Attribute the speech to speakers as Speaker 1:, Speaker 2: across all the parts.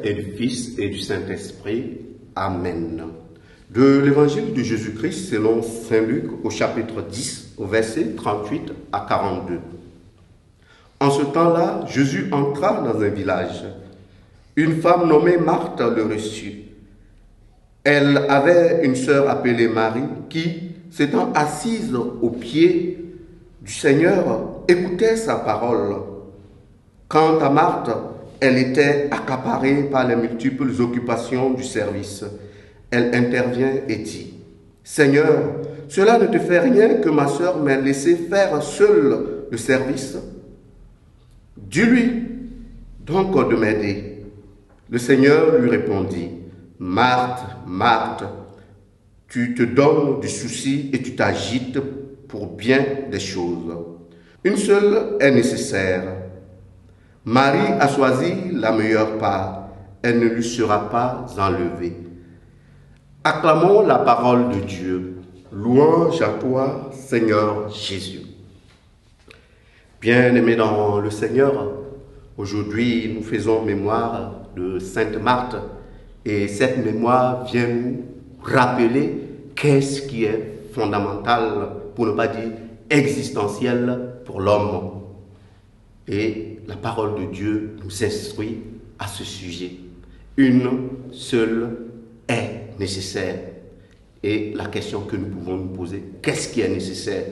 Speaker 1: et du Fils et du Saint-Esprit. Amen. De l'Évangile de Jésus-Christ selon Saint Luc au chapitre 10, au verset 38 à 42. En ce temps-là, Jésus entra dans un village. Une femme nommée Marthe le reçut. Elle avait une sœur appelée Marie qui, s'étant assise aux pieds du Seigneur, écoutait sa parole. Quant à Marthe, elle était accaparée par les multiples occupations du service. Elle intervient et dit, « Seigneur, cela ne te fait rien que ma sœur m'ait laissé faire seule le service? Dis-lui donc de m'aider. » Le Seigneur lui répondit, « Marthe, Marthe, tu te donnes du souci et tu t'agites pour bien des choses. Une seule est nécessaire. Marie a choisi la meilleure part, elle ne lui sera pas enlevée. » Acclamons la parole de Dieu. Louange à toi, Seigneur Jésus. Bien-aimés dans le Seigneur, aujourd'hui nous faisons mémoire de Sainte Marthe et cette mémoire vient nous rappeler qu'est-ce qui est fondamental, pour ne pas dire existentiel pour l'homme. Et la parole de Dieu nous instruit à ce sujet. Une seule est nécessaire. Et la question que nous pouvons nous poser, qu'est-ce qui est nécessaire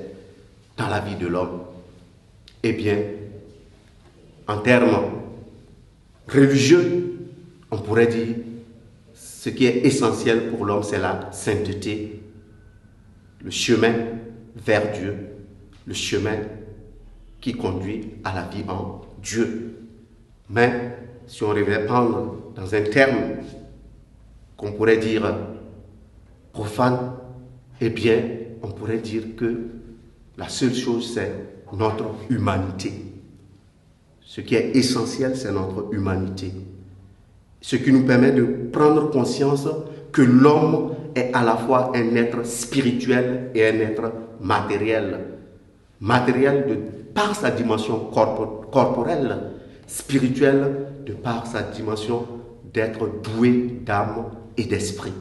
Speaker 1: dans la vie de l'homme? Eh bien, en termes religieux, on pourrait dire ce qui est essentiel pour l'homme, c'est la sainteté, le chemin vers Dieu, le chemin qui conduit à la vie en Dieu. Mais si on devait prendre dans un terme qu'on pourrait dire profane, eh bien, on pourrait dire que la seule chose, c'est notre humanité. Ce qui est essentiel, c'est notre humanité. Ce qui nous permet de prendre conscience que l'homme est à la fois un être spirituel et un être matériel. Matériel de par sa dimension corporelle, spirituel de par sa dimension d'être doué d'âme et d'esprit.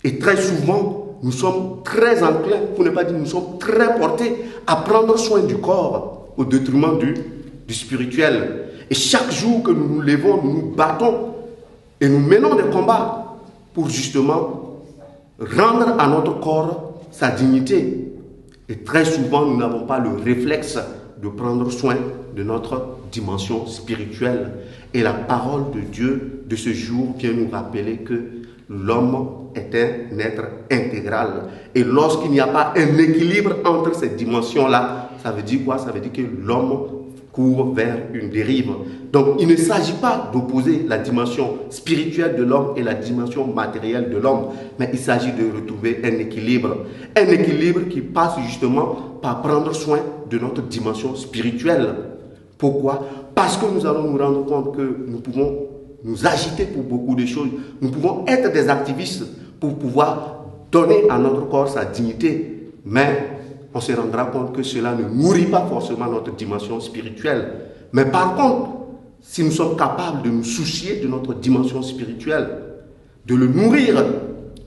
Speaker 1: Et très souvent, nous sommes très enclins, pour ne pas dire nous sommes très portés à prendre soin du corps au détriment du spirituel. Et chaque jour que nous nous levons, nous nous battons et nous menons des combats pour justement rendre à notre corps sa dignité. Et très souvent, nous n'avons pas le réflexe de prendre soin de notre dimension spirituelle. Et la parole de Dieu de ce jour vient nous rappeler que l'homme est un être intégral. Et lorsqu'il n'y a pas un équilibre entre ces dimensions-là, ça veut dire quoi? Ça veut dire que l'homme court vers une dérive. Donc, il ne s'agit pas d'opposer la dimension spirituelle de l'homme et la dimension matérielle de l'homme, mais il s'agit de retrouver un équilibre. Un équilibre qui passe justement par prendre soin de notre dimension spirituelle. Pourquoi? Parce que nous allons nous rendre compte que nous pouvons nous agiter pour beaucoup de choses. Nous pouvons être des activistes pour pouvoir donner à notre corps sa dignité, mais on se rendra compte que cela ne nourrit pas forcément notre dimension spirituelle. Mais par contre, si nous sommes capables de nous soucier de notre dimension spirituelle, de le nourrir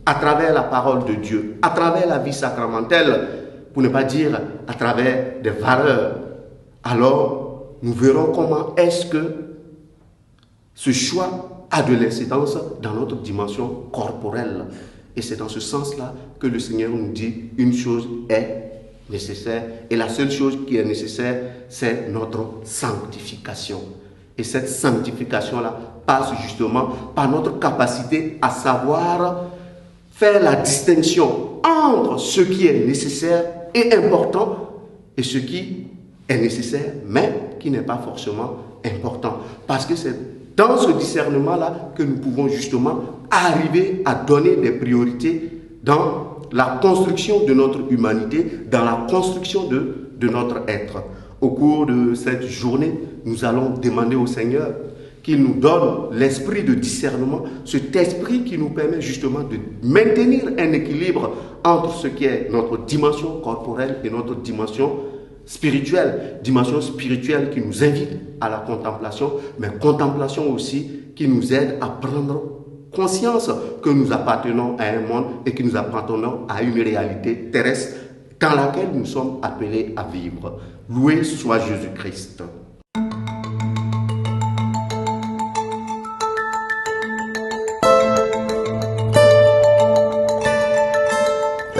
Speaker 1: à travers la parole de Dieu, à travers la vie sacramentelle, pour ne pas dire à travers des valeurs, alors nous verrons comment est-ce que ce choix a de l'incidence dans notre dimension corporelle. Et c'est dans ce sens-là que le Seigneur nous dit une chose est nécessaire. Et la seule chose qui est nécessaire, c'est notre sanctification. Et cette sanctification-là passe justement par notre capacité à savoir faire la distinction entre ce qui est nécessaire et important et ce qui est nécessaire, mais qui n'est pas forcément important. Parce que c'est dans ce discernement-là que nous pouvons justement arriver à donner des priorités dans la construction de notre humanité, dans la construction de notre être. Au cours de cette journée, nous allons demander au Seigneur qu'il nous donne l'esprit de discernement, cet esprit qui nous permet justement de maintenir un équilibre entre ce qui est notre dimension corporelle et notre dimension spirituelle, dimension spirituelle qui nous invite à la contemplation, mais contemplation aussi qui nous aide à prendre conscience que nous appartenons à un monde et que nous appartenons à une réalité terrestre dans laquelle nous sommes appelés à vivre. Loué soit Jésus-Christ.